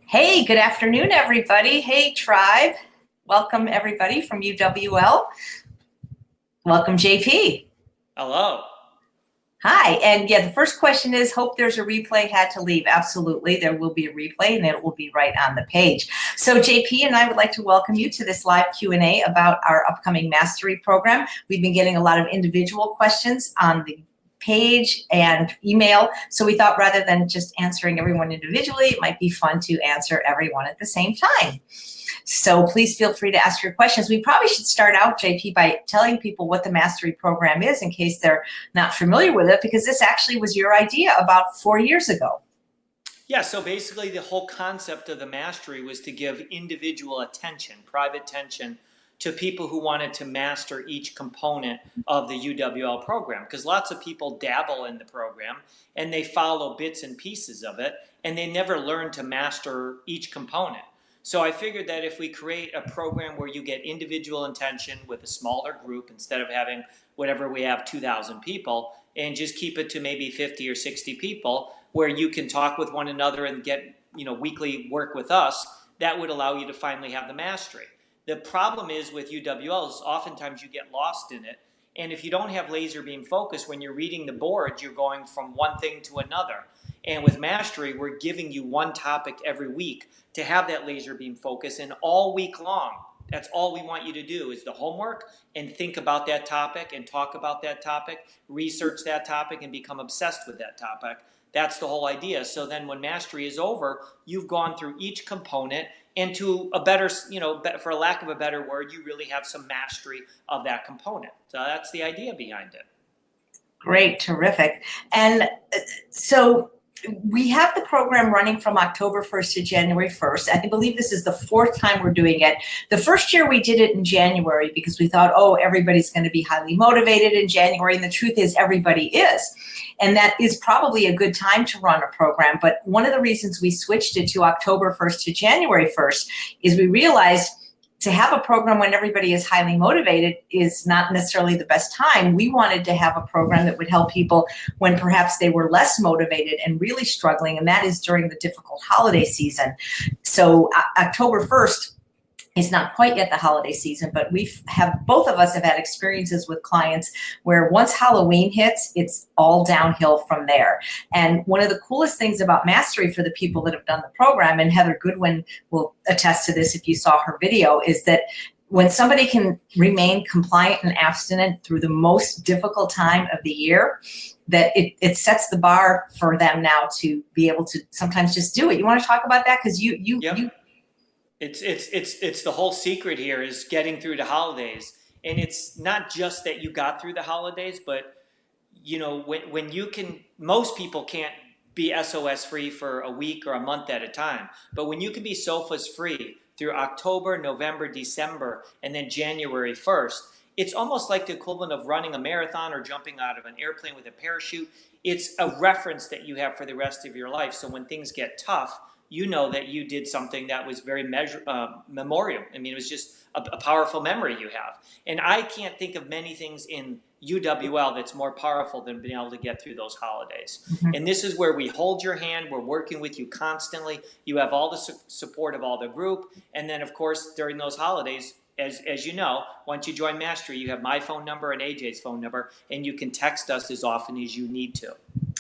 Hey, good afternoon, everybody. Hey, tribe. Welcome, everybody from UWL. Welcome, JP. Hello. Hi. And yeah, the first question is, hope there's a replay. Had to leave. Absolutely. There will be a replay and it will be right on the page. So JP and I would like to welcome you to this live Q&A about our upcoming mastery program. We've been getting a lot of individual questions on the page and email. So we thought rather than just answering everyone individually, it might be fun to answer everyone at the same time. So please feel free to ask your questions. We probably should start out, JP, by telling people what the Mastery Program is in case they're not familiar with it, because this actually was your idea about 4 years ago. Yeah, so basically the whole concept of the mastery was to give individual attention, private attention to people who wanted to master each component of the UWL program. Because lots of people dabble in the program and they follow bits and pieces of it and they never learn to master each component. So I figured that if we create a program where you get individual attention with a smaller group instead of having whatever we have 2,000 people and just keep it to maybe 50 or 60 people where you can talk with one another and get weekly work with us, that would allow you to finally have the mastery. The problem is with UWL is oftentimes you get lost in it. And if you don't have laser beam focus, when you're reading the boards, you're going from one thing to another. And with mastery, we're giving you one topic every week to have that laser beam focus, and all week long, that's all we want you to do is the homework and think about that topic and talk about that topic, research that topic and become obsessed with that topic. That's the whole idea. So then when mastery is over, you've gone through each component and to a better, for lack of a better word, you really have some mastery of that component. So that's the idea behind it. Great, terrific. And so we have the program running from October 1st to January 1st. I believe this is the fourth time we're doing it. The first year we did it in January because we thought, oh, everybody's going to be highly motivated in January. And the truth is everybody is. And that is probably a good time to run a program. But one of the reasons we switched it to October 1st to January 1st is we realized to have a program when everybody is highly motivated is not necessarily the best time. We wanted to have a program that would help people when perhaps they were less motivated and really struggling, and that is during the difficult holiday season. So October 1st is not quite yet the holiday season, but both of us have had experiences with clients where once Halloween hits, it's all downhill from there. And one of the coolest things about Mastery for the people that have done the program, and Heather Goodwin will attest to this if you saw her video, is that when somebody can remain compliant and abstinent through the most difficult time of the year, that it sets the bar for them now to be able to sometimes just do it. You want to talk about that? Because Yep. It's the whole secret here is getting through the holidays. And it's not just that you got through the holidays, but when you can, most people can't be SOS free for a week or a month at a time. But when you can be SOFAS free through October, November, December, and then January 1st, it's almost like the equivalent of running a marathon or jumping out of an airplane with a parachute. It's a reference that you have for the rest of your life. So when things get tough, you know that you did something that was very memorial. I mean, it was just a powerful memory you have. And I can't think of many things in UWL that's more powerful than being able to get through those holidays. Mm-hmm. And this is where we hold your hand. We're working with you constantly. You have all the support of all the group. And then, of course, during those holidays, as you know, once you join Mastery, you have my phone number and AJ's phone number, and you can text us as often as you need to.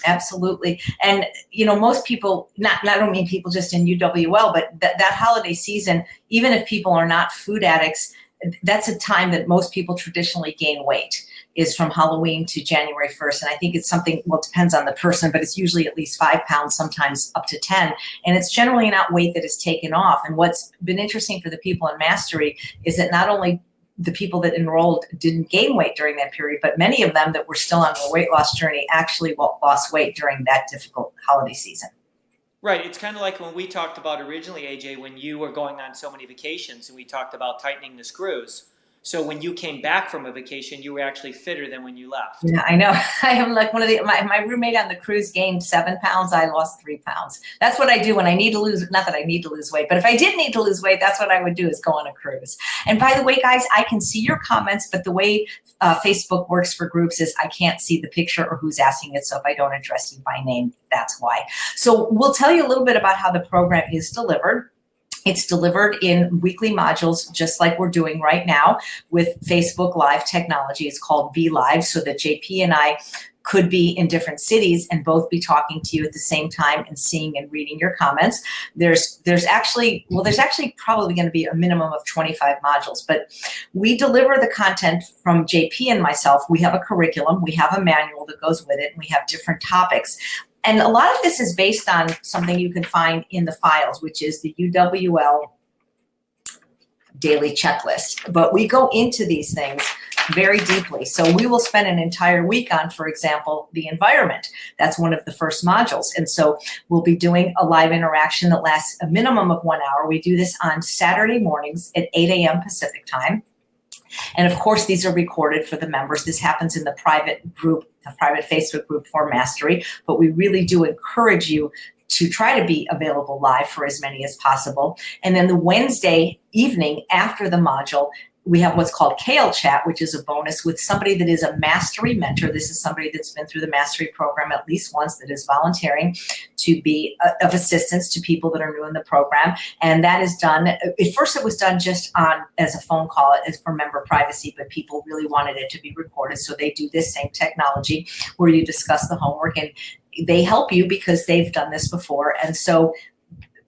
Absolutely. And, most people, I don't mean people just in UWL, but that holiday season, even if people are not food addicts, that's a time that most people traditionally gain weight, is from Halloween to January 1st. And I think it's something, well, it depends on the person, but it's usually at least 5 pounds, sometimes up to 10. And it's generally not weight that is taken off. And what's been interesting for the people in Mastery is that not only the people that enrolled didn't gain weight during that period, but many of them that were still on their weight loss journey actually lost weight during that difficult holiday season. Right. It's kind of like when we talked about originally, AJ, when you were going on so many vacations and we talked about tightening the screws. So when you came back from a vacation, you were actually fitter than when you left. Yeah, I know. I am like my roommate on the cruise gained 7 pounds. I lost 3 pounds. That's what I do when I need to lose, not that I need to lose weight, but if I did need to lose weight, that's what I would do, is go on a cruise. And by the way, guys, I can see your comments, but the way Facebook works for groups is I can't see the picture or who's asking it. So if I don't address you by name, that's why. So we'll tell you a little bit about how the program is delivered. It's delivered in weekly modules, just like we're doing right now with Facebook Live technology. It's called Be Live, so that JP and I could be in different cities and both be talking to you at the same time and seeing and reading your comments. There's actually probably going to be a minimum of 25 modules, but we deliver the content from JP and myself. We have a curriculum, we have a manual that goes with it, and we have different topics. And a lot of this is based on something you can find in the files, which is the UWL daily checklist. But we go into these things very deeply. So we will spend an entire week on, for example, the environment. That's one of the first modules. And so we'll be doing a live interaction that lasts a minimum of 1 hour. We do this on Saturday mornings at 8 a.m. Pacific time. And of course, these are recorded for the members. This happens in the private group, the private Facebook group for Mastery, but we really do encourage you to try to be available live for as many as possible. And then the Wednesday evening after the module, we have what's called Kale Chat, which is a bonus with somebody that is a Mastery mentor. This is somebody that's been through the Mastery program at least once, that is volunteering to be of assistance to people that are new in the program. And that is done, at first it was done just on as a phone call, as for member privacy, but people really wanted it to be recorded. So they do this same technology where you discuss the homework, and they help you because they've done this before. And so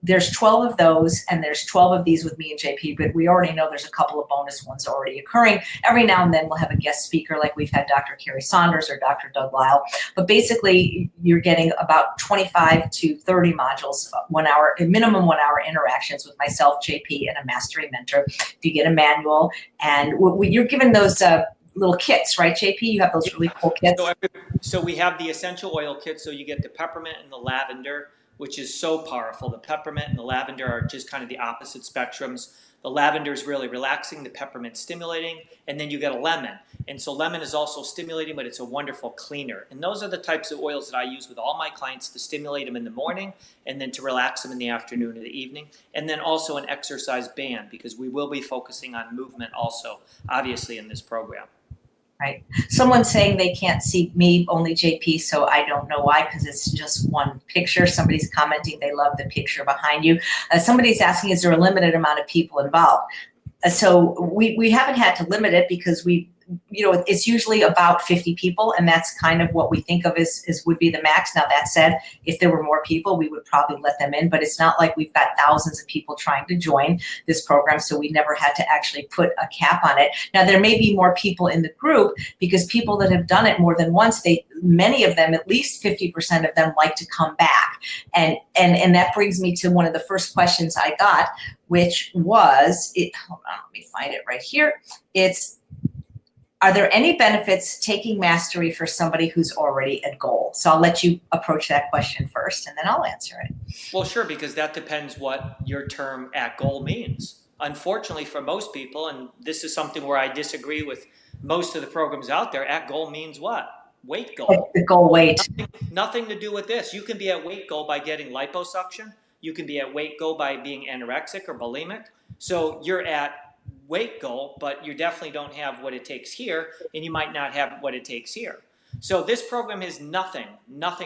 there's 12 of those, and there's 12 of these with me and JP, but we already know there's a couple of bonus ones already occurring. Every now and then we'll have a guest speaker, like we've had Dr. Carrie Saunders or Dr. Doug Lyle. But basically, you're getting about 25 to 30 modules, 1 hour, a minimum 1 hour interactions with myself, JP, and a Mastery mentor. You get a manual, and you're given those little kits, right, JP? You have those really cool kits. So we have the essential oil kit, so you get the peppermint and the lavender, which is so powerful. The peppermint and the lavender are just kind of the opposite spectrums. The lavender is really relaxing, the peppermint stimulating, and then you get a lemon. And so lemon is also stimulating, but it's a wonderful cleaner. And those are the types of oils that I use with all my clients to stimulate them in the morning and then to relax them in the afternoon or the evening. And then also an exercise band, because we will be focusing on movement also, obviously, in this program. Right. Someone's saying they can't see me, only JP, so I don't know why, because it's just one picture. Somebody's commenting they love the picture behind you. Somebody's asking, is there a limited amount of people involved? So we haven't had to limit it, because it's usually about 50 people, and that's kind of what we think of as would be the max. Now, that said, if there were more people, we would probably let them in, but it's not like we've got thousands of people trying to join this program, so we never had to actually put a cap on it. Now, there may be more people in the group, because people that have done it more than once, many of them, at least 50% of them, like to come back. And that brings me to one of the first questions I got, which was, hold on, let me find it right here. Are there any benefits taking Mastery for somebody who's already at goal? So I'll let you approach that question first, and then I'll answer it. Well, sure, because that depends what your term at goal means. Unfortunately, for most people, and this is something where I disagree with most of the programs out there, at goal means what? Weight goal. The goal weight. Nothing to do with this. You can be at weight goal by getting liposuction. You can be at weight goal by being anorexic or bulimic. So you're at weight goal, but you definitely don't have what it takes here, and you might not have what it takes here. So this program has nothing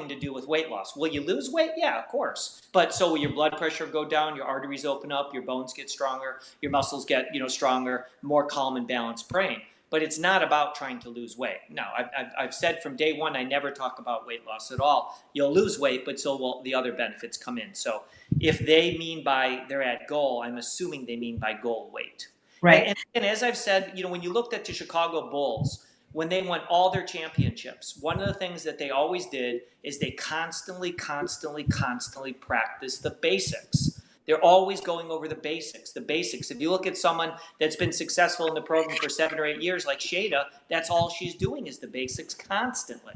to do with weight loss. Will you lose weight? Yeah, of course. But so will your blood pressure go down, your arteries open up, your bones get stronger, your muscles get stronger, more calm and balanced brain. But it's not about trying to lose weight. No, I've said from day one, I never talk about weight loss at all. You'll lose weight, but so will the other benefits come in. So if they mean by they're at goal, I'm assuming they mean by goal weight. Right. And as I've said, when you looked at the Chicago Bulls, when they won all their championships, one of the things that they always did is they constantly practiced the basics. They're always going over the basics. If you look at someone that's been successful in the program for 7 or 8 years, like Shada, that's all she's doing is the basics constantly.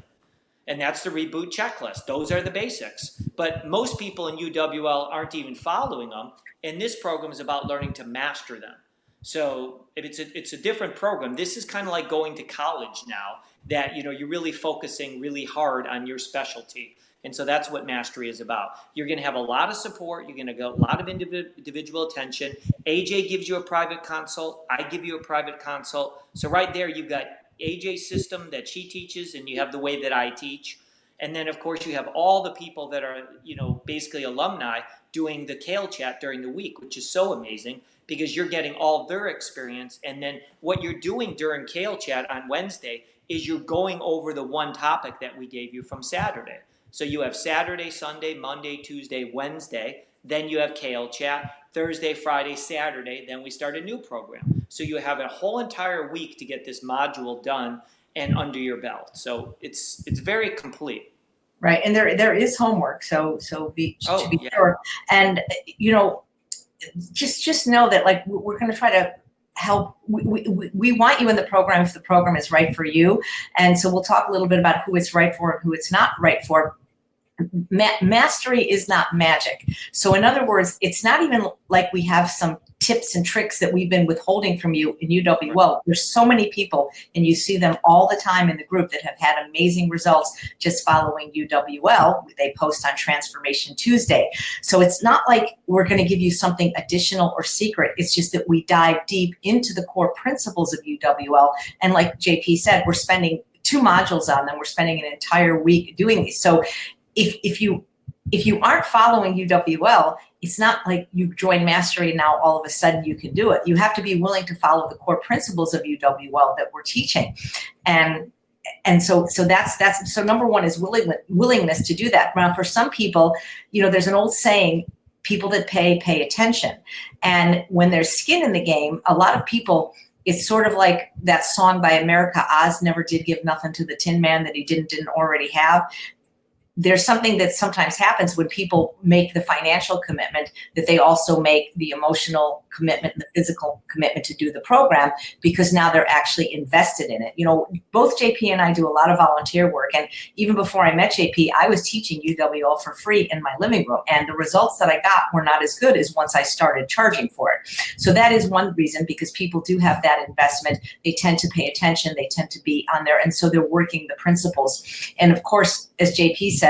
And that's the reboot checklist. Those are the basics. But most people in UWL aren't even following them. And this program is about learning to master them. So if it's a different program. This is kind of like going to college now, that you're really focusing really hard on your specialty. And so that's what mastery is about. You're going to have a lot of support. You're going to get a lot of individual attention. AJ gives you a private consult. I give you a private consult. So right there, you've got AJ's system that she teaches, and you have the way that I teach. And then, of course, you have all the people that are, basically alumni doing the Kale Chat during the week, which is so amazing because you're getting all their experience. And then what you're doing during Kale Chat on Wednesday is you're going over the one topic that we gave you from Saturday. So you have Saturday, Sunday, Monday, Tuesday, Wednesday. Then you have Kale Chat, Thursday, Friday, Saturday. Then we start a new program. So you have a whole entire week to get this module done and under your belt. So it's very complete. Right, and there is homework. So to be sure, and just know that like we're going to try to help. We want you in the program if the program is right for you, and so we'll talk a little bit about who it's right for and who it's not right for. Mastery is not magic. So in other words, it's not even like we have some tips and tricks that we've been withholding from you in UWL. There's so many people, and you see them all the time in the group that have had amazing results just following UWL. They post on Transformation Tuesday. So it's not like we're going to give you something additional or secret. It's just that we dive deep into the core principles of UWL. And like JP said, we're spending 2 modules on them. We're spending an entire week doing these. So if you aren't following UWL, it's not like you join Mastery and now all of a sudden you can do it. You have to be willing to follow the core principles of UWL that we're teaching. And so that's number one is willingness to do that. Now, for some people, there's an old saying, people that pay attention. And when there's skin in the game, a lot of people, it's sort of like that song by America Oz, never did give nothing to the Tin Man that he didn't already have. There's something that sometimes happens when people make the financial commitment, that they also make the emotional commitment and the physical commitment to do the program, because now they're actually invested in it. Both JP and I do a lot of volunteer work. And even before I met JP, I was teaching UWL for free in my living room. And the results that I got were not as good as once I started charging for it. So that is one reason, because people do have that investment. They tend to pay attention. They tend to be on there. And so they're working the principles. And of course, as JP said,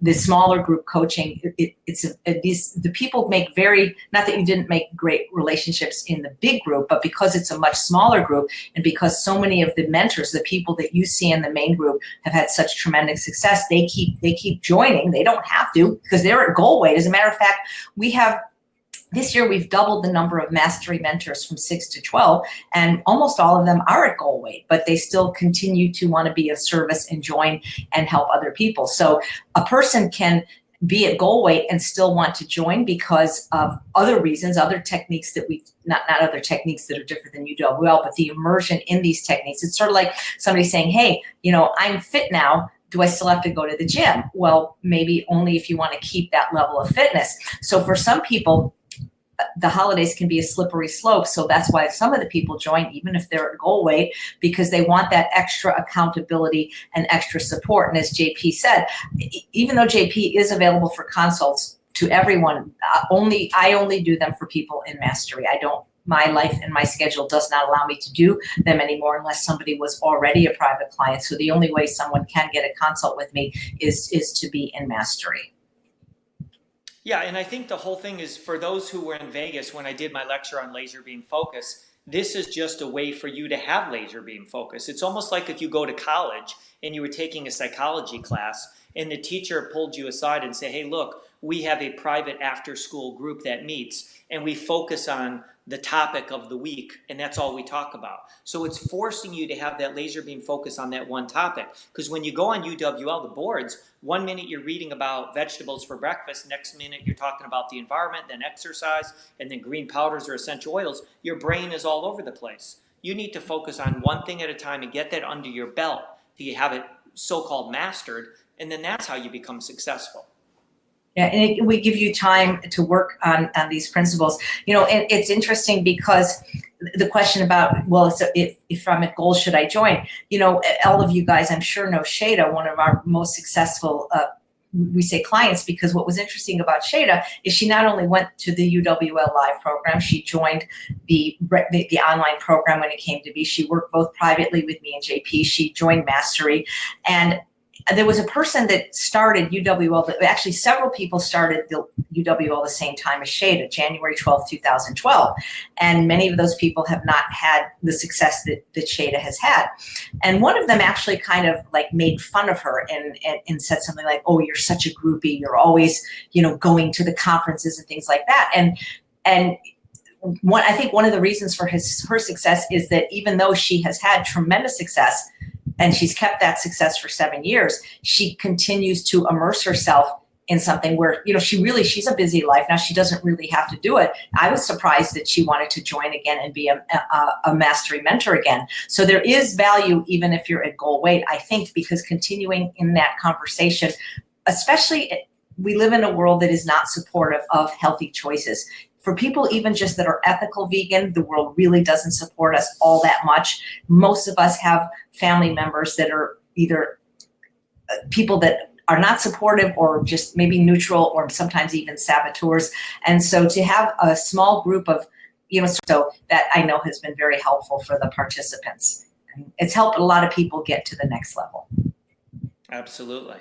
the smaller group coaching, the people make not that you didn't make great relationships in the big group, but because it's a much smaller group, and because so many of the mentors, the people that you see in the main group, have had such tremendous success, they keep joining. They don't have to, because they're at goal weight. As a matter of fact, this year, we've doubled the number of Mastery mentors from 6 to 12, and almost all of them are at goal weight, but they still continue to want to be of service and join and help other people. So a person can be at goal weight and still want to join because of other reasons, other techniques that not other techniques that are different than UWL, but the immersion in these techniques. It's sort of like somebody saying, hey, I'm fit now. Do I still have to go to the gym? Well, maybe only if you want to keep that level of fitness. So for some people, the holidays can be a slippery slope. So that's why some of the people join, even if they're at goal weight, because they want that extra accountability and extra support. And as JP said, even though JP is available for consults to everyone, I only do them for people in Mastery. My life and my schedule does not allow me to do them anymore unless somebody was already a private client. So the only way someone can get a consult with me is to be in Mastery. Yeah, and I think the whole thing is, for those who were in Vegas when I did my lecture on laser beam focus, this is just a way for you to have laser beam focus. It's almost like if you go to college and you were taking a psychology class and the teacher pulled you aside and say, hey, look, we have a private after school group that meets and we focus on the topic of the week, and that's all we talk about. So it's forcing you to have that laser beam focus on that one topic. Because when you go on UWL, the boards, 1 minute you're reading about vegetables for breakfast, next minute you're talking about the environment, then exercise, and then green powders or essential oils. Your brain is all over the place. You need to focus on one thing at a time and get that under your belt till you have it so-called mastered, and then that's how you become successful. Yeah, and we give you time to work on these principles. And it's interesting because the question about, well, so if I'm at goal, should I join? All of you guys, I'm sure, know Shada, one of our most successful we say clients because what was interesting about Shada is she not only went to the UWL Live program, she joined the online program when it came to be. She worked both privately with me and JP. She joined Mastery, and there was a person that started UWL, actually several people started the UWL the same time as Shada, January 12th, 2012. And many of those people have not had the success that Shada has had. And one of them actually kind of like made fun of her and said something like, oh, you're such a groupie. You're always, going to the conferences and things like that. And I think one of the reasons for her success is that even though she has had tremendous success, and she's kept that success for 7 years, she continues to immerse herself in something where, she's a busy life. Now she doesn't really have to do it. I was surprised that she wanted to join again and be a Mastery mentor again. So there is value even if you're at goal weight, I think, because continuing in that conversation, especially we live in a world that is not supportive of healthy choices. For people even just that are ethical vegan, the world really doesn't support us all that much. Most of us have family members that are either people that are not supportive or just maybe neutral or sometimes even saboteurs. And so to have a small group of, so that I know has been very helpful for the participants. And it's helped a lot of people get to the next level. Absolutely.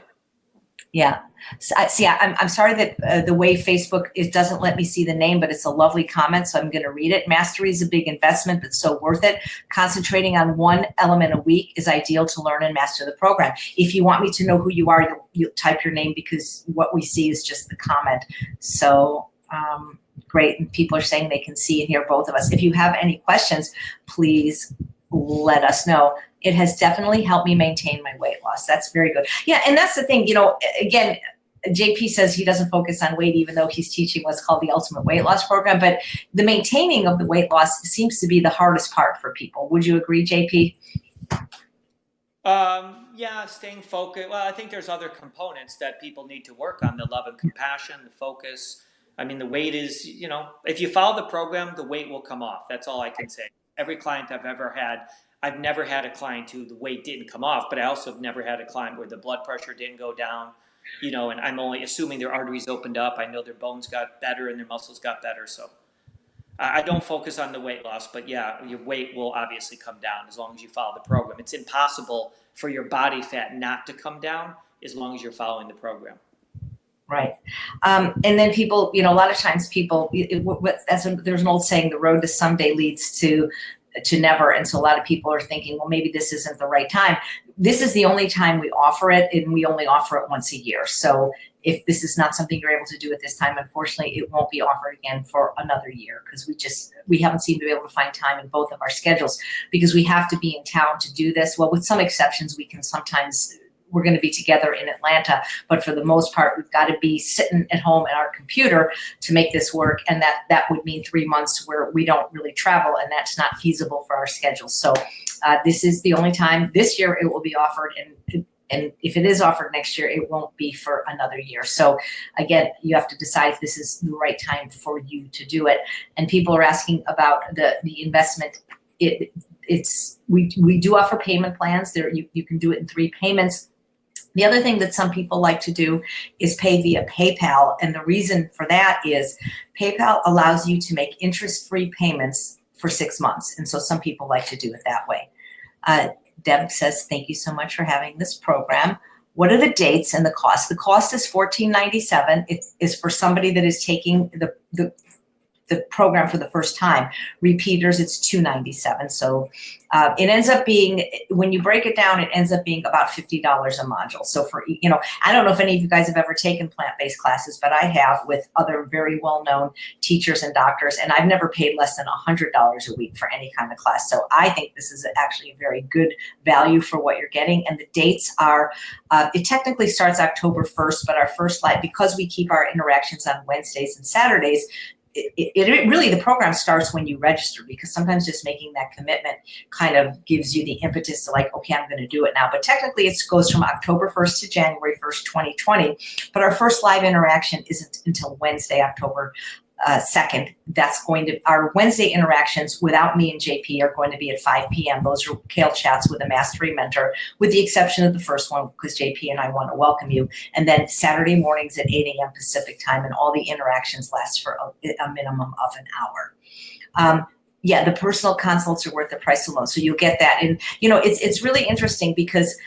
Yeah. So, I'm sorry that the way Facebook doesn't let me see the name, but it's a lovely comment, so I'm going to read it. Mastery is a big investment, but so worth it. Concentrating on one element a week is ideal to learn and master the program. If you want me to know who you are, you'll type your name because what we see is just the comment. So great. And people are saying they can see and hear both of us. If you have any questions, please let us know. It has definitely helped me maintain my weight loss. That's very good. Yeah, and that's the thing, again, JP says he doesn't focus on weight even though he's teaching what's called the Ultimate Weight Loss Program, but the maintaining of the weight loss seems to be the hardest part for people. Would you agree, JP? Yeah, staying focused. Well, I think there's other components that people need to work on: the love and compassion, the focus. I mean, the weight is, if you follow the program, the weight will come off. That's all I can say. Every client I've ever had, I've never had a client who the weight didn't come off, but I also have never had a client where the blood pressure didn't go down, and I'm only assuming their arteries opened up. I know their bones got better and their muscles got better. So I don't focus on the weight loss, but yeah, your weight will obviously come down as long as you follow the program. It's impossible for your body fat not to come down as long as you're following the program. Right. And then people, a lot of times people, there's an old saying, the road to someday leads to never. And so a lot of people are thinking, well, maybe this isn't the right time. This is the only time we offer it, and we only offer it once a year. So if this is not something you're able to do at this time, unfortunately, it won't be offered again for another year because we haven't seemed to be able to find time in both of our schedules because we have to be in town to do this. Well, with some exceptions, we're going to be together in Atlanta, but for the most part, we've got to be sitting at home at our computer to make this work. And that would mean 3 months where we don't really travel, and that's not feasible for our schedule. So this is the only time this year it will be offered. And if it is offered next year, it won't be for another year. So again, you have to decide if this is the right time for you to do it. And people are asking about the investment. We do offer payment plans. You can do it in 3 payments. The other thing that some people like to do is pay via PayPal. And the reason for that is PayPal allows you to make interest-free payments for 6 months. And so some people like to do it that way. Deb says, thank you so much for having this program. What are the dates and the cost? The cost is $14.97. It is for somebody that is taking the program for the first time. Repeaters, it's $297. So it ends up being, when you break it down, it ends up being about $50 a module. So for, I don't know if any of you guys have ever taken plant-based classes, but I have with other very well-known teachers and doctors, and I've never paid less than $100 a week for any kind of class. So I think this is actually a very good value for what you're getting. And the dates are, it technically starts October 1st, but our first live, because we keep our interactions on Wednesdays and Saturdays, it really, the program starts when you register, because sometimes just making that commitment kind of gives you the impetus to like, okay, I'm going to do it now. But technically it goes from October 1st to January 1st, 2020. But our first live interaction isn't until Wednesday, October 2nd. That's going to, our Wednesday interactions without me and JP are going to be at 5 p.m. Those are Kale Chats with a Mastery Mentor, with the exception of the first one, because JP and I want to welcome you. And then Saturday mornings at 8 a.m. Pacific time, and all the interactions last for a minimum of an hour. Yeah, the personal consults are worth the price alone. So you'll get that. And, it's really interesting because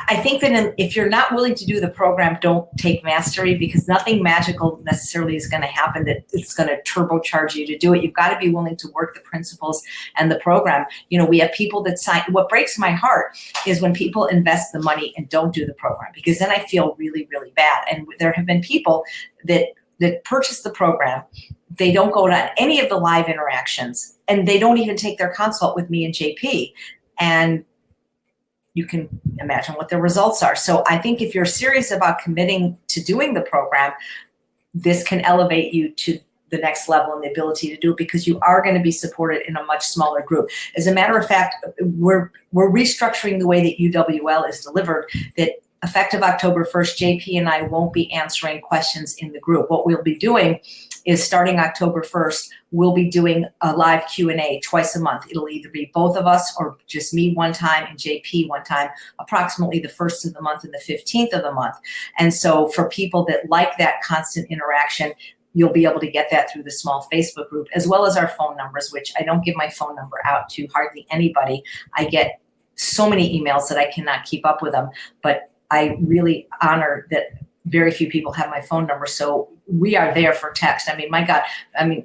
I think that if you're not willing to do the program, don't take Mastery, because nothing magical necessarily is going to happen that it's going to turbocharge you to do it. You've got to be willing to work the principles and the program. We have people that sign. What breaks my heart is when people invest the money and don't do the program, because then I feel really, really bad. And there have been people that purchase the program. They don't go to any of the live interactions, and they don't even take their consult with me and JP. And you can imagine what the results are. So I think if you're serious about committing to doing the program, this can elevate you to the next level and the ability to do it, because you are going to be supported in a much smaller group. As a matter of fact, we're restructuring the way that UWL is delivered, that effective October 1st, JP and I won't be answering questions in the group. What we'll be doing is, starting October 1st, we'll be doing a live Q&A twice a month. It'll either be both of us or just me one time and JP one time, approximately the 1st of the month and the 15th of the month. And so for people that like that constant interaction, you'll be able to get that through the small Facebook group, as well as our phone numbers, which I don't give my phone number out to hardly anybody. I get so many emails that I cannot keep up with them, but I really honor that very few people have my phone number. So we are there for text. I mean, my God,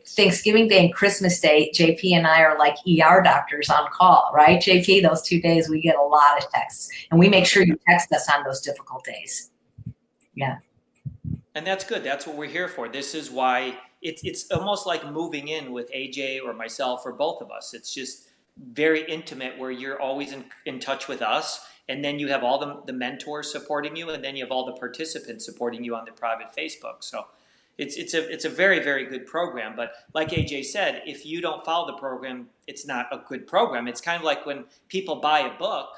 Thanksgiving Day and Christmas Day, JP and I are like ER doctors on call, right? JP, those 2 days we get a lot of texts, and we make sure you text us on those difficult days. Yeah. And that's good. That's what we're here for. This is why it's almost like moving in with AJ or myself or both of us. It's just very intimate, where you're always in touch with us. And then you have all the mentors supporting you, and then you have all the participants supporting you on the private Facebook. So it's a very, very good program. But like AJ said, if you don't follow the program, it's not a good program. It's kind of like when people buy a book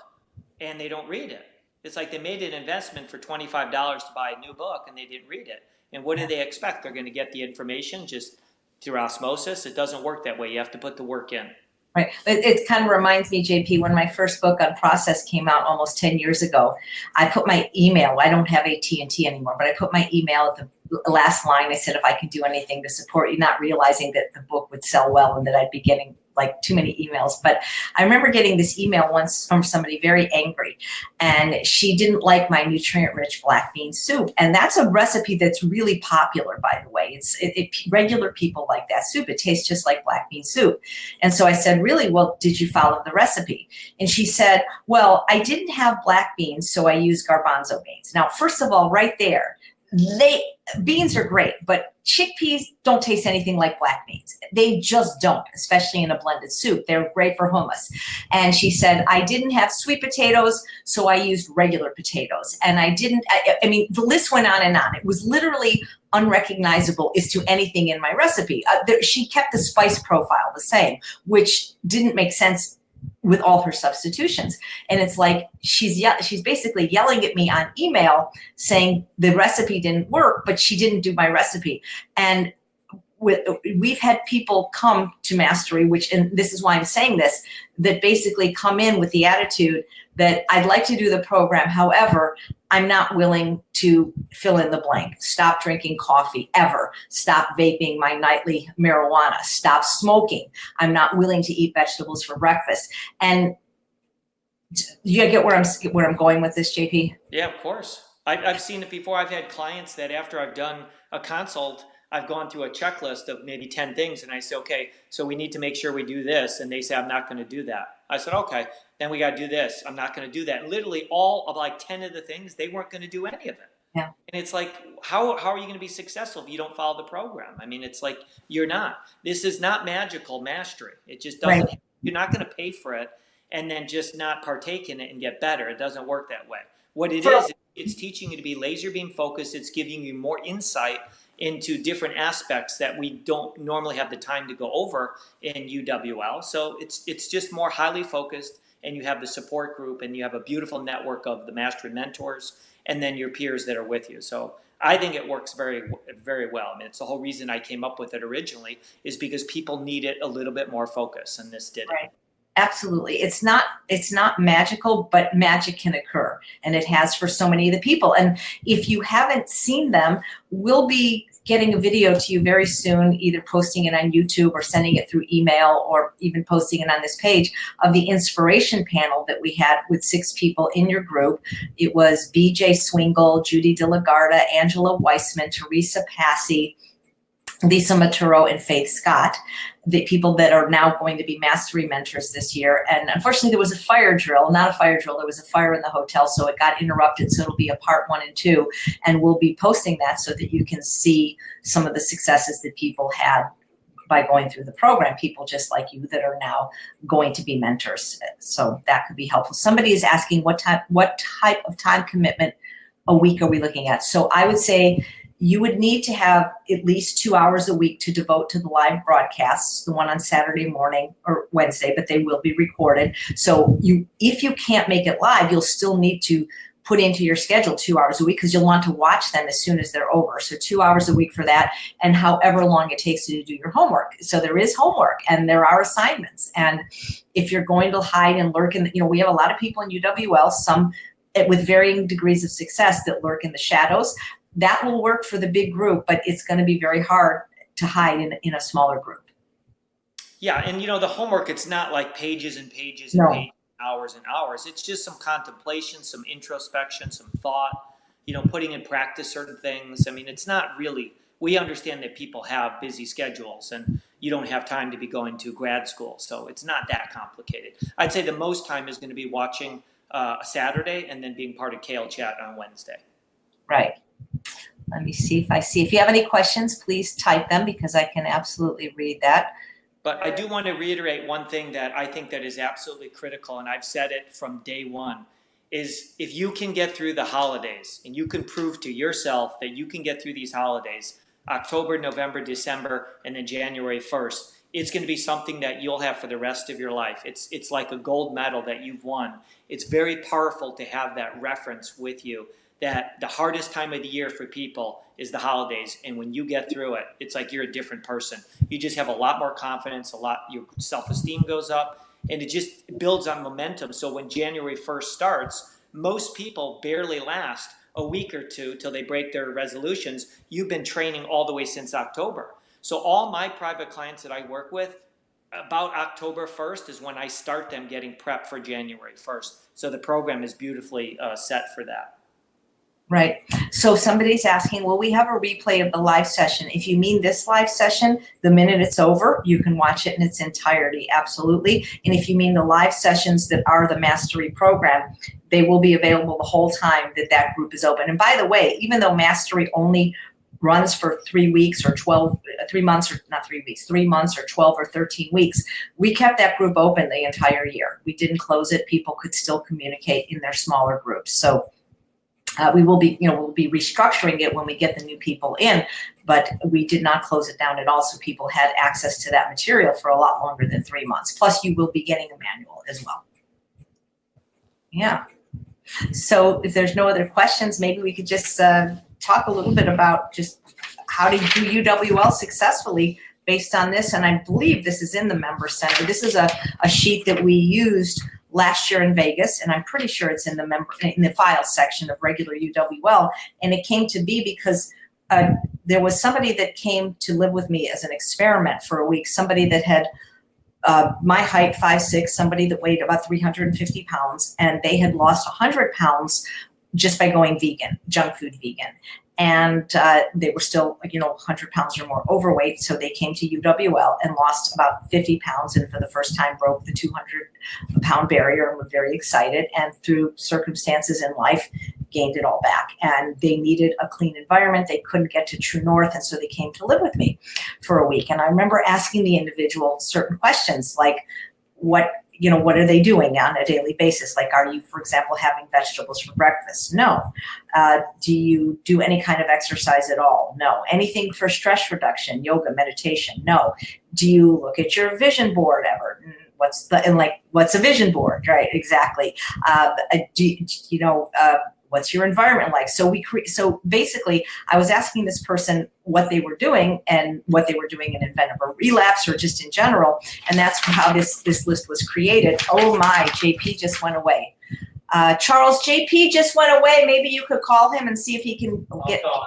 and they don't read it. It's like they made an investment for $25 to buy a new book and they didn't read it. And what do they expect? They're going to get the information just through osmosis? It doesn't work that way. You have to put the work in. Right. It kind of reminds me, JP, when my first book on process came out almost 10 years ago, I put my email. I don't have AT&T anymore, but I put my email at the last line. I said, if I can do anything to support you, not realizing that the book would sell well and that I'd be getting like too many emails. But I remember getting this email once from somebody very angry, and she didn't like my nutrient-rich black bean soup. And that's a recipe that's really popular, by the way. Regular people like that soup. It tastes just like black bean soup. And so I said, really? Well, did you follow the recipe? And she said, well, I didn't have black beans, so I used garbanzo beans. Now, first of all, right there, beans are great, but chickpeas don't taste anything like black beans. They just don't, especially in a blended soup. They're great for hummus. And she said, I didn't have sweet potatoes, so I used regular potatoes. And the list went on and on. It was literally unrecognizable as to anything in my recipe. She kept the spice profile the same, which didn't make sense with all her substitutions. And it's like she's basically yelling at me on email saying the recipe didn't work, but she didn't do my recipe. And we've had people come to Mastery, and this is why I'm saying this, that basically come in with the attitude that I'd like to do the program. However, I'm not willing to fill in the blank. Stop drinking coffee ever. Stop vaping my nightly marijuana. Stop smoking. I'm not willing to eat vegetables for breakfast. And you get where I'm going with this, JP? Yeah, of course. I've seen it before. I've had clients that after I've done a consult, I've gone through a checklist of maybe 10 things, and I say, okay, so we need to make sure we do this. And they say, I'm not going to do that. I said, okay, then we got to do this. I'm not going to do that. And literally all of like 10 of the things, they weren't going to do any of it. Yeah. And it's like, how are you going to be successful if you don't follow the program? I mean, it's like, you're not. This is not magical mastery. It just doesn't. Right. You're not going to pay for it and then just not partake in it and get better. It doesn't work that way. What it is, it's teaching you to be laser beam focused. It's giving you more insight into different aspects that we don't normally have the time to go over in UWL. So it's just more highly focused, and you have the support group, and you have a beautiful network of the Mastery mentors, and then your peers that are with you. So I think it works very, very well. I mean, it's the whole reason I came up with it originally, is because people needed a little bit more focus, and this did it. Right. Absolutely. It's not magical, but magic can occur, and it has for so many of the people. And if you haven't seen them, we'll be getting a video to you very soon, either posting it on YouTube or sending it through email or even posting it on this page of the inspiration panel that we had with 6 people in your group. It was BJ Swingle, Judy De La Garda, Angela Weissman, Teresa Passy, Lisa Maturo, and Faith Scott, the people that are now going to be mastery mentors this year. And unfortunately, there was a fire drill, not a fire drill, there was a fire in the hotel, so it got interrupted. So it'll be a part 1 and 2, and we'll be posting that so that you can see some of the successes that people had by going through the program, people just like you that are now going to be mentors. So that could be helpful. Somebody is asking what type of time commitment a week are we looking at? So I would say you would need to have at least 2 hours a week to devote to the live broadcasts, the one on Saturday morning or Wednesday, but they will be recorded. So if you can't make it live, you'll still need to put into your schedule 2 hours a week, because you'll want to watch them as soon as they're over. So 2 hours a week for that, and however long it takes you to do your homework. So there is homework and there are assignments. And if you're going to hide and lurk in, we have a lot of people in UWL, some with varying degrees of success, that lurk in the shadows. That will work for the big group, but it's going to be very hard to hide in a smaller group. Yeah, and the homework, it's not like pages and pages and pages, hours and hours. It's just some contemplation, some introspection, some thought, putting in practice certain things. I mean, it's not really, we understand that people have busy schedules and you don't have time to be going to grad school. So it's not that complicated. I'd say the most time is going to be watching a Saturday and then being part of Kale Chat on Wednesday. Right. Let me see if I see. If you have any questions, please type them, because I can absolutely read that. But I do want to reiterate one thing that I think that is absolutely critical, and I've said it from day one, is if you can get through the holidays and you can prove to yourself that you can get through these holidays, October, November, December, and then January 1st, it's going to be something that you'll have for the rest of your life. It's like a gold medal that you've won. It's very powerful to have that reference with you, that the hardest time of the year for people is the holidays. And when you get through it, it's like you're a different person. You just have a lot more confidence, your self-esteem goes up, and it just builds on momentum. So when January 1st starts, most people barely last a week or two till they break their resolutions. You've been training all the way since October. So all my private clients that I work with, about October 1st is when I start them getting prepped for January 1st. So the program is beautifully set for that. Right. So somebody's asking, will we have a replay of the live session? If you mean this live session, the minute it's over, you can watch it in its entirety. Absolutely. And if you mean the live sessions that are the Mastery program, they will be available the whole time that group is open. And by the way, even though Mastery only runs for 3 weeks or 3 months, or not 3 weeks, 3 months or 12 or 13 weeks, we kept that group open the entire year. We didn't close it. People could still communicate in their smaller groups. So we will be, we'll be restructuring it when we get the new people in, but we did not close it down at all. So people had access to that material for a lot longer than 3 months. Plus you will be getting a manual as well. Yeah. So if there's no other questions, maybe we could just talk a little bit about just how to do UWL successfully based on this. And I believe this is in the member center. This is a sheet that we used last year in Vegas, and I'm pretty sure it's in the file section of regular UWL. And it came to be because there was somebody that came to live with me as an experiment for a week. Somebody that had my height, 5'6", somebody that weighed about 350 pounds, and they had lost 100 pounds just by going vegan, junk food vegan. And they were still, 100 pounds or more overweight. So they came to UWL and lost about 50 pounds, and for the first time broke the 200-pound barrier, and were very excited. And through circumstances in life, gained it all back. And they needed a clean environment. They couldn't get to True North, and so they came to live with me for a week. And I remember asking the individual certain questions like, what are they doing on a daily basis? Like, are you, for example, having vegetables for breakfast? No. Do you do any kind of exercise at all? No. Anything for stress reduction, yoga, meditation? No. Do you look at your vision board ever? What's a vision board? Right, exactly. What's your environment like? So so basically, I was asking this person what they were doing and what they were doing in Event of a Relapse or just in general, and that's how this list was created. Oh my, JP just went away. Charles, JP just went away. Maybe you could call him and see if he can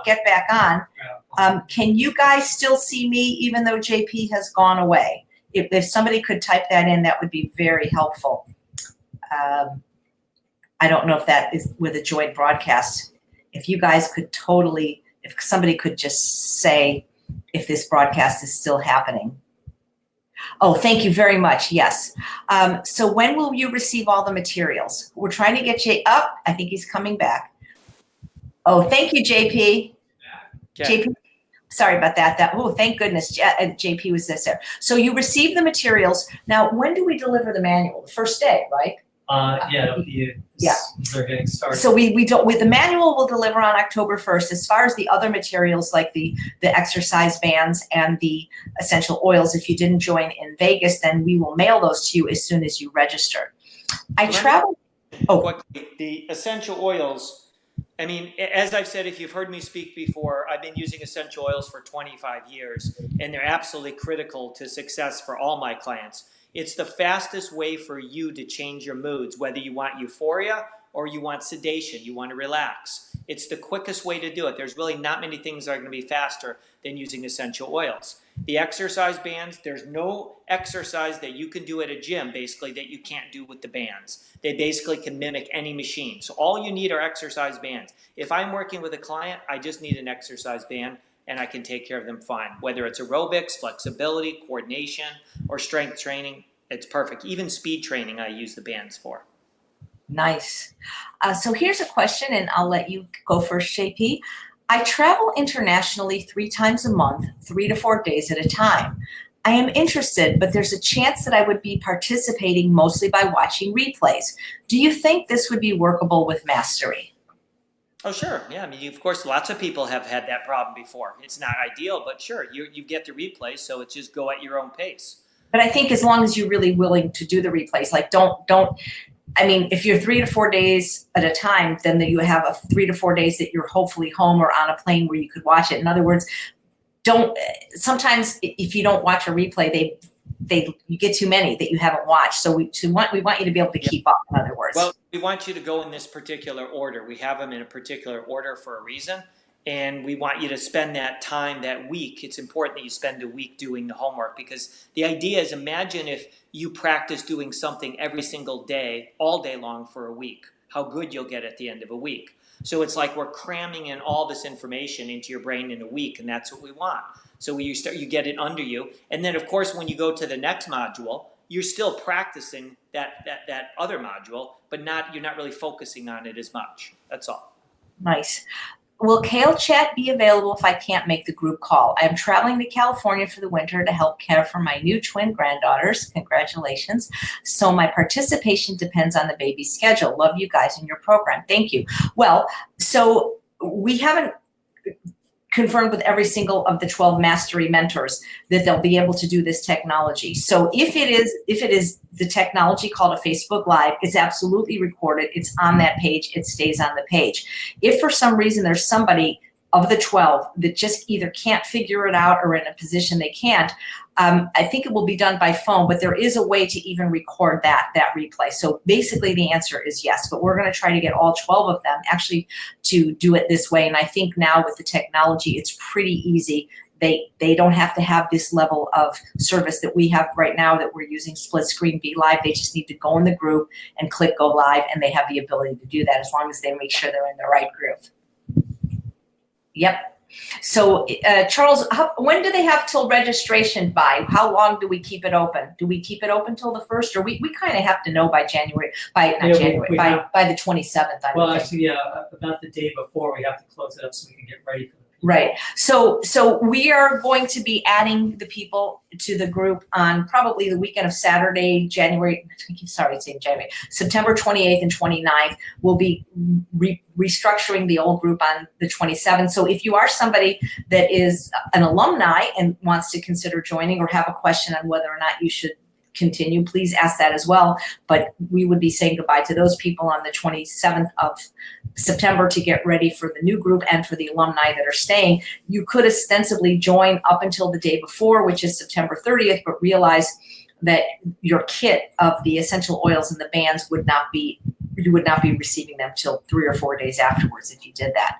get back on. Can you guys still see me even though JP has gone away? If somebody could type that in, that would be very helpful. I don't know if that is with a joint broadcast. If you guys could if somebody could just say if this broadcast is still happening. Oh, thank you very much. Yes. So when will you receive all the materials? We're trying to get Jay up. I think he's coming back. Oh, thank you, JP. Okay. JP, sorry about that. Oh, thank goodness JP was there. So you received the materials. Now, when do we deliver the manual? The first day, right? It'll be, they're getting started. So we don't, with the manual we'll deliver on October 1st. As far as the other materials like the exercise bands and the essential oils, if you didn't join in Vegas, then we will mail those to you as soon as you register. Quickly, the essential oils, I mean, as I've said, if you've heard me speak before, I've been using essential oils for 25 years, and they're absolutely critical to success for all my clients. It's the fastest way for you to change your moods, whether you want euphoria or you want sedation, you want to relax. It's the quickest way to do it. There's really not many things that are going to be faster than using essential oils. The exercise bands, there's no exercise that you can do at a gym, basically, that you can't do with the bands. They basically can mimic any machine. So all you need are exercise bands. If I'm working with a client, I just need an exercise band, and I can take care of them fine. Whether it's aerobics, flexibility, coordination, or strength training, it's perfect. Even speed training I use the bands for. Nice. So here's a question, and I'll let you go first, JP. I travel internationally 3 times a month, 3 to 4 days at a time. I am interested, but there's a chance that I would be participating mostly by watching replays. Do you think this would be workable with Mastery? Oh, sure. Yeah, I mean, of course, lots of people have had that problem before. It's not ideal, but sure, you get the replays, so it's just go at your own pace. But I think as long as you're really willing to do the replays, like I mean, if you're 3 to 4 days at a time, then you have 3 to 4 days that you're hopefully home or on a plane where you could watch it. In other words, sometimes if you don't watch a replay, you get too many that you haven't watched. So we want you to be able to keep up, in other words. Well, we want you to go in this particular order. We have them in a particular order for a reason. And we want you to spend that time, that week. It's important that you spend a week doing the homework, because the idea is, imagine if you practice doing something every single day, all day long for a week, how good you'll get at the end of a week. So it's like we're cramming in all this information into your brain in a week, and that's what we want. So you get it under you. And then, of course, when you go to the next module, you're still practicing that other module, but you're not really focusing on it as much. That's all. Nice. Will Kale Chat be available if I can't make the group call? I am traveling to California for the winter to help care for my new twin granddaughters. Congratulations. So my participation depends on the baby's schedule. Love you guys and your program. Thank you. Well, so we haven't confirmed with every single of the 12 Mastery mentors that they'll be able to do this technology. So if it is the technology called a Facebook Live, it's absolutely recorded. It's on that page. It stays on the page. If for some reason there's somebody of the 12 that just either can't figure it out or in a position they can't, I think it will be done by phone, but there is a way to even record that replay. So basically the answer is yes, but we're going to try to get all 12 of them actually to do it this way. And I think now with the technology, it's pretty easy. They don't have to have this level of service that we have right now that we're using Split Screen Be Live. They just need to go in the group and click Go Live, and they have the ability to do that as long as they make sure they're in the right group. Yep. So, Charles, when do they have till registration by? How long do we keep it open? Do we keep it open till the 1st, or we kind of have to know by by the 27th? Well, actually, about the day before, we have to close it up so we can get ready for the people. Right. So we are going to be adding the people to the group on probably the weekend of Saturday, September 28th and 29th. We'll be restructuring the old group on the 27th. So if you are somebody that is an alumni and wants to consider joining or have a question on whether or not you should continue, please ask that as well. But we would be saying goodbye to those people on the 27th of September to get ready for the new group and for the alumni that are staying. You could ostensibly join up until the day before, which is September 30th, but realize that your kit of the essential oils and the bands you would not be receiving them till 3 or 4 days afterwards if you did that.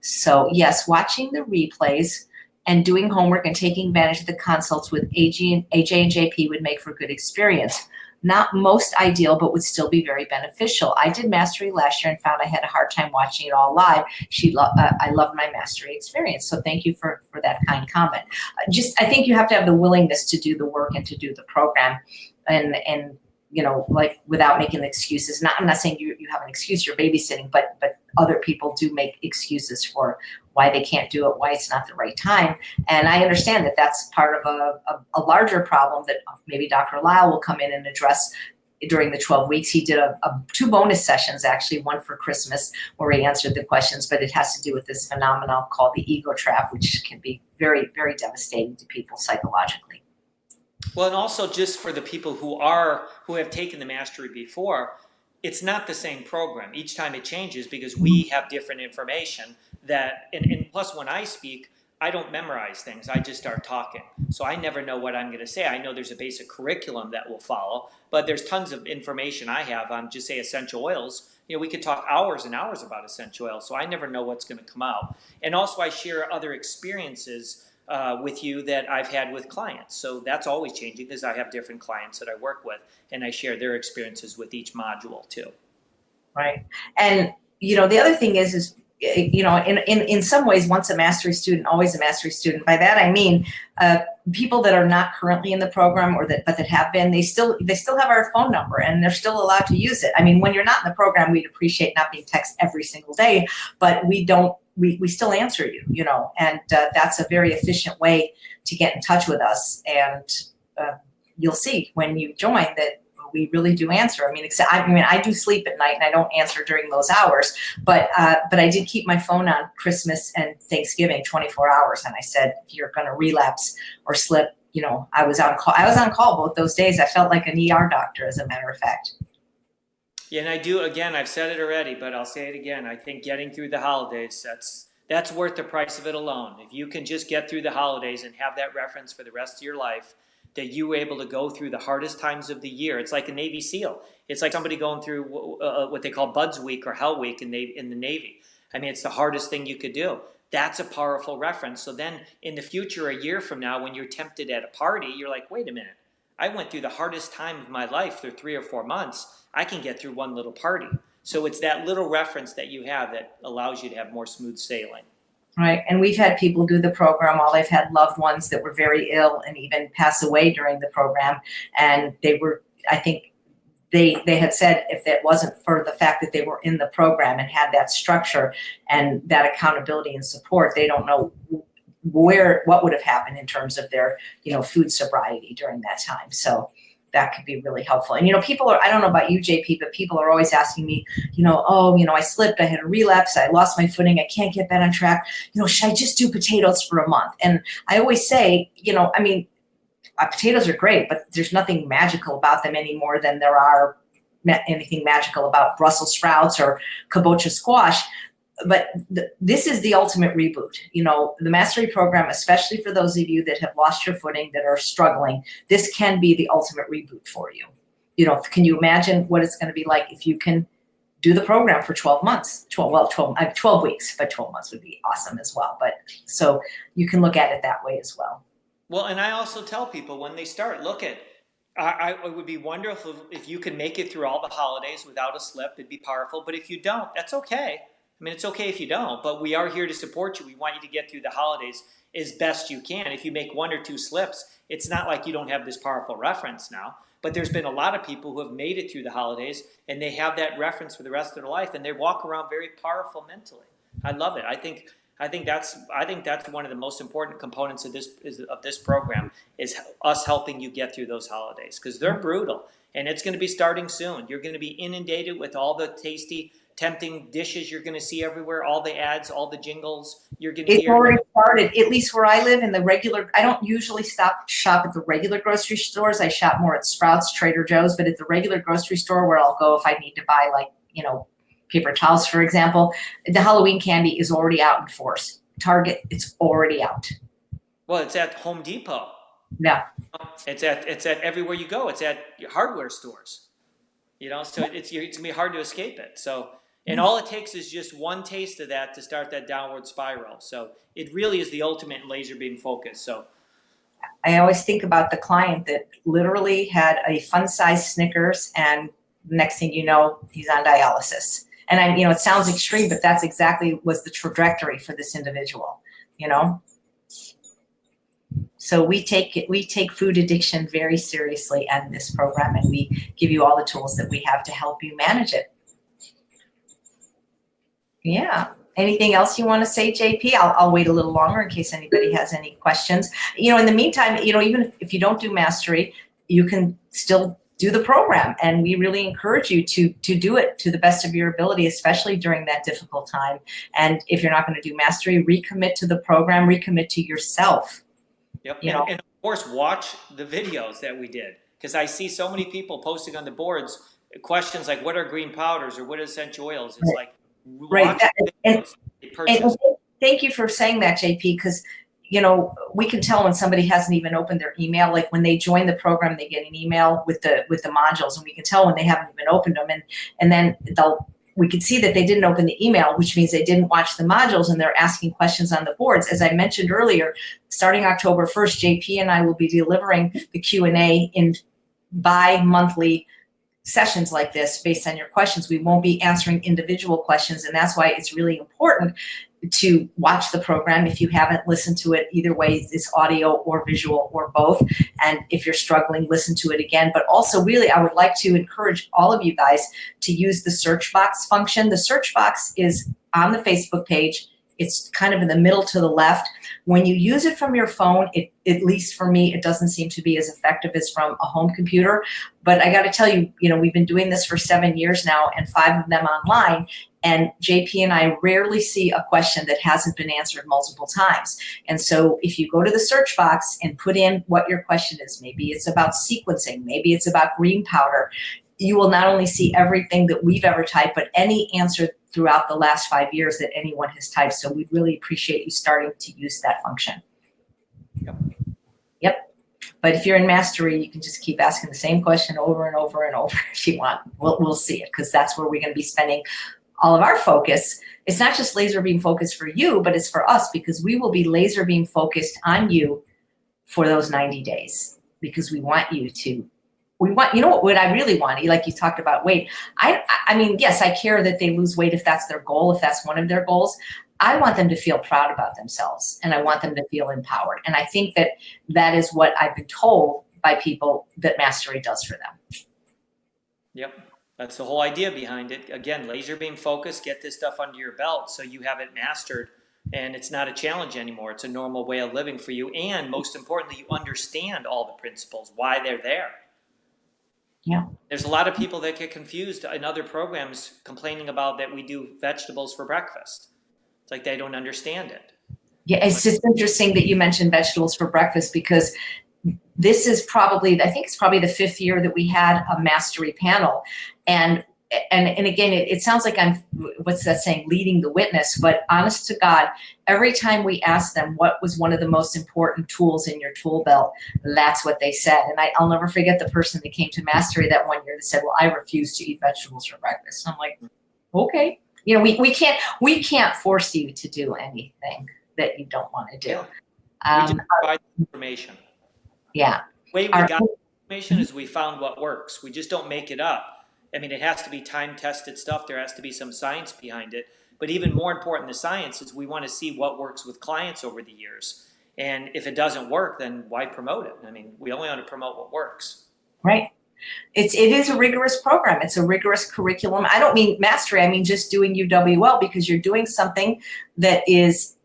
So yes, watching the replays and doing homework and taking advantage of the consults with AJ and JP would make for a good experience. Not most ideal, but would still be very beneficial. I did Mastery last year and found I had a hard time watching it all live. I loved my Mastery experience. So thank you for that kind comment. I think you have to have the willingness to do the work and to do the program and you know, like without making excuses. I'm not saying you have an excuse, you're babysitting, but other people do make excuses for why they can't do it, why it's not the right time. And I understand that that's part of a larger problem that maybe Dr. Lyle will come in and address during the 12 weeks. He did 2 bonus sessions, actually, one for Christmas where he answered the questions, but it has to do with this phenomenon called the ego trap, which can be very, very devastating to people psychologically. Well, and also just for the people who have taken the Mastery before, it's not the same program. Each time it changes because we have different information and plus when I speak, I don't memorize things. I just start talking. So I never know what I'm going to say. I know there's a basic curriculum that will follow, but there's tons of information I have on just say essential oils. You know, we could talk hours and hours about essential oils. So I never know what's going to come out. And also I share other experiences with you that I've had with clients. So that's always changing because I have different clients that I work with and I share their experiences with each module too. Right. And, you know, the other thing is, you know, in some ways, once a Mastery student, always a Mastery student. By that, I mean, people that are not currently in the program but that have been, they still have our phone number and they're still allowed to use it. I mean, when you're not in the program, we'd appreciate not being texted every single day, but we still answer you, you know, and that's a very efficient way to get in touch with us. And you'll see when you join that we really do answer. I mean, I do sleep at night and I don't answer during those hours, but I did keep my phone on Christmas and Thanksgiving 24 hours. And I said, if you're going to relapse or slip, you know, I was on call. I was on call both those days. I felt like an ER doctor, as a matter of fact. Yeah, and I do, again, I've said it already, but I'll say it again. I think getting through the holidays, that's worth the price of it alone. If you can just get through the holidays and have that reference for the rest of your life, that you were able to go through the hardest times of the year. It's like a Navy SEAL. It's like somebody going through what they call Buds Week or Hell Week in the Navy. I mean, it's the hardest thing you could do. That's a powerful reference. So then in the future, a year from now, when you're tempted at a party, you're like, wait a minute. I went through the hardest time of my life for 3 or 4 months. I can get through one little party. So it's that little reference that you have that allows you to have more smooth sailing. Right. And we've had people do the program while they've had loved ones that were very ill and even pass away during the program. And they were, I think they had said if it wasn't for the fact that they were in the program and had that structure and that accountability and support, they don't know what would have happened in terms of their, you know, food sobriety during that time. So that could be really helpful. And, you know, I don't know about you, JP, but people are always asking me, you know, oh, you know, I slipped, I had a relapse, I lost my footing, I can't get back on track. You know, should I just do potatoes for a month? And I always say, you know, I mean, potatoes are great, but there's nothing magical about them any more than there are anything magical about Brussels sprouts or kabocha squash. But this is the ultimate reboot. You know, the Mastery program, especially for those of you that have lost your footing, that are struggling, this can be the ultimate reboot for you. You know, can you imagine what it's going to be like if you can do the program for 12 months, 12 weeks, but 12 months would be awesome as well. But so you can look at it that way as well. Well, and I also tell people when they start, it would be wonderful if you can make it through all the holidays without a slip. It'd be powerful. But if you don't, that's okay. I mean, it's okay if you don't, but we are here to support you. We want you to get through the holidays as best you can. If you make 1 or 2 slips, it's not like you don't have this powerful reference now. But there's been a lot of people who have made it through the holidays and they have that reference for the rest of their life and they walk around very powerful mentally. I love it. I think that's one of the most important components of this program is us helping you get through those holidays because they're brutal and it's going to be starting soon. You're going to be inundated with all the tasty tempting dishes you're going to see everywhere, all the ads, all the jingles you're going to It's hear. already started, at least where I live in the regular, I don't usually shop at the regular grocery stores. I shop more at Sprouts, Trader Joe's, but at the regular grocery store where I'll go if I need to buy, like, paper towels, for example, the Halloween candy is already out in force. Target, it's already out. Well, it's at Home Depot. Yeah. It's at everywhere you go. It's at your hardware stores. So it's going to be hard to escape it. So, and all it takes is just one taste of that to start that downward spiral. So it really is the ultimate in laser beam focus. So I always think about the client that literally had a fun-sized Snickers, and next thing you know, he's on dialysis. And it sounds extreme, but that's exactly was the trajectory for this individual, So we take food addiction very seriously in this program, and we give you all the tools that we have to help you manage it. Yeah. Anything else you want to say, JP? I'll wait a little longer in case anybody has any questions. In the meantime, even if you don't do mastery, you can still do the program, and we really encourage you to do it to the best of your ability, especially during that difficult time. And if you're not going to do mastery, recommit to the program, recommit to yourself. Yep. And of course, watch the videos that we did, because I see so many people posting on the boards questions like, what are green powders or what are essential oils? It's like, watch the videos. And thank you for saying that, JP, because we can tell when somebody hasn't even opened their email. Like when they join the program, they get an email with the modules, and we can tell when they haven't even opened them. And then we could see that they didn't open the email, which means they didn't watch the modules, and they're asking questions on the boards. As I mentioned earlier, starting October 1st, JP and I will be delivering the Q&A in bi-monthly sessions like this based on your questions. We won't be answering individual questions, and that's why it's really important to watch the program if you haven't listened to it. Either way, it's audio or visual or both. And if you're struggling, listen to it again. But also, really, I would like to encourage all of you guys to use the search box function. The search box is on the Facebook page. It's kind of in the middle to the left. When you use it from your phone, at least for me, it doesn't seem to be as effective as from a home computer. But I got to tell you, we've been doing this for 7 years now, and 5 of them online. And JP and I rarely see a question that hasn't been answered multiple times. And so if you go to the search box and put in what your question is, maybe it's about sequencing, maybe it's about green powder, you will not only see everything that we've ever typed, but any answer throughout the last 5 years that anyone has typed. So we'd really appreciate you starting to use that function. Yep. But if you're in mastery, you can just keep asking the same question over and over and over if you want. We'll see it, because that's where we're going to be spending all of our focus. It's not just laser beam focused for you, but it's for us, because we will be laser beam focused on you for those 90 days, because we want you to, what I really want, like you talked about weight. I mean, yes, I care that they lose weight if that's their goal, if that's one of their goals. I want them to feel proud about themselves, and I want them to feel empowered. And I think that is what I've been told by people that mastery does for them. Yep. That's the whole idea behind it. Again, laser beam focus, get this stuff under your belt so you have it mastered, and it's not a challenge anymore. It's a normal way of living for you. And most importantly, you understand all the principles, why they're there. Yeah. There's a lot of people that get confused in other programs complaining about that we do vegetables for breakfast. It's like they don't understand it. Yeah, it's just interesting that you mentioned vegetables for breakfast, because this is probably, I think it's probably the 5th year that we had a mastery panel. And again, it sounds like I'm, what's that saying, leading the witness, but honest to God, every time we asked them what was one of the most important tools in your tool belt, that's what they said. And I'll never forget the person that came to mastery that one year that said, well, I refuse to eat vegetables for breakfast. And I'm like, okay. We can't force you to do anything that you don't want to do. Yeah. We just provide information. Yeah. The way we got information is we found what works. We just don't make it up. I mean, it has to be time-tested stuff. There has to be some science behind it. But even more important than science is we want to see what works with clients over the years. And if it doesn't work, then why promote it? I mean, we only want to promote what works. Right. It is a rigorous program. It's a rigorous curriculum. I don't mean mastery. I mean just doing UWL, because you're doing something that is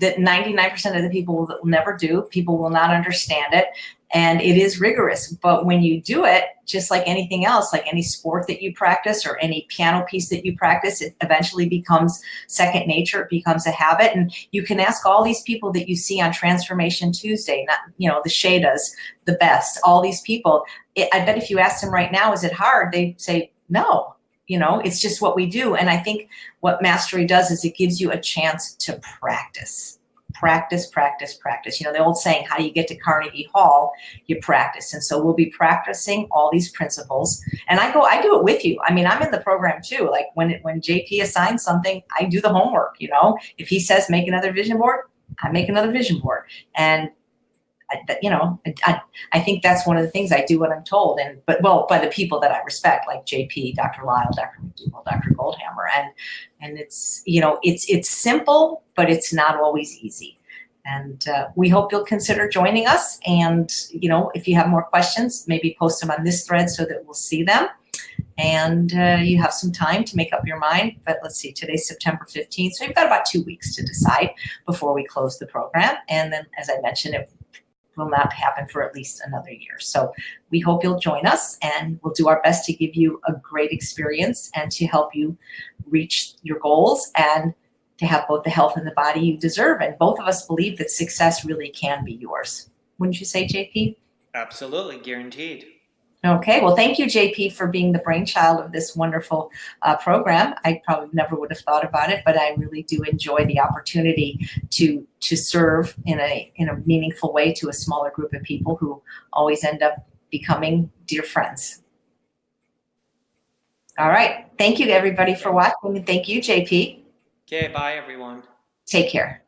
that 99% of the people will never do. People will not understand it. And it is rigorous. But when you do it, just like anything else, like any sport that you practice or any piano piece that you practice, it eventually becomes second nature. It becomes a habit. And you can ask all these people that you see on Transformation Tuesday, not, the Shadas, the Beths, all these people. I bet if you ask them right now, is it hard? They say, no. It's just what we do. And I think what Mastery does is it gives you a chance to practice. Practice, practice, practice. The old saying, how do you get to Carnegie Hall? You practice. And so we'll be practicing all these principles. And I do it with you. I mean, I'm in the program too. Like when JP assigns something, I do the homework, If he says make another vision board, I make another vision board. And I think that's one of the things I do what I'm told, but by the people that I respect, like JP, Dr. Lyle, Dr. McDougall, Dr. Goldhammer, and it's it's simple, but it's not always easy. And we hope you'll consider joining us. And if you have more questions, maybe post them on this thread so that we'll see them. And you have some time to make up your mind. But let's see, today's September 15th, so you've got about 2 weeks to decide before we close the program. And then, as I mentioned, it will not happen for at least another year. So we hope you'll join us, and we'll do our best to give you a great experience and to help you reach your goals and to have both the health and the body you deserve. And both of us believe that success really can be yours. Wouldn't you say, JP? Absolutely, guaranteed. Okay, well, thank you, JP, for being the brainchild of this wonderful program. I probably never would have thought about it, but I really do enjoy the opportunity to serve in a meaningful way to a smaller group of people who always end up becoming dear friends. All right, thank you, everybody, for watching, and thank you, JP. Okay, bye, everyone. Take care.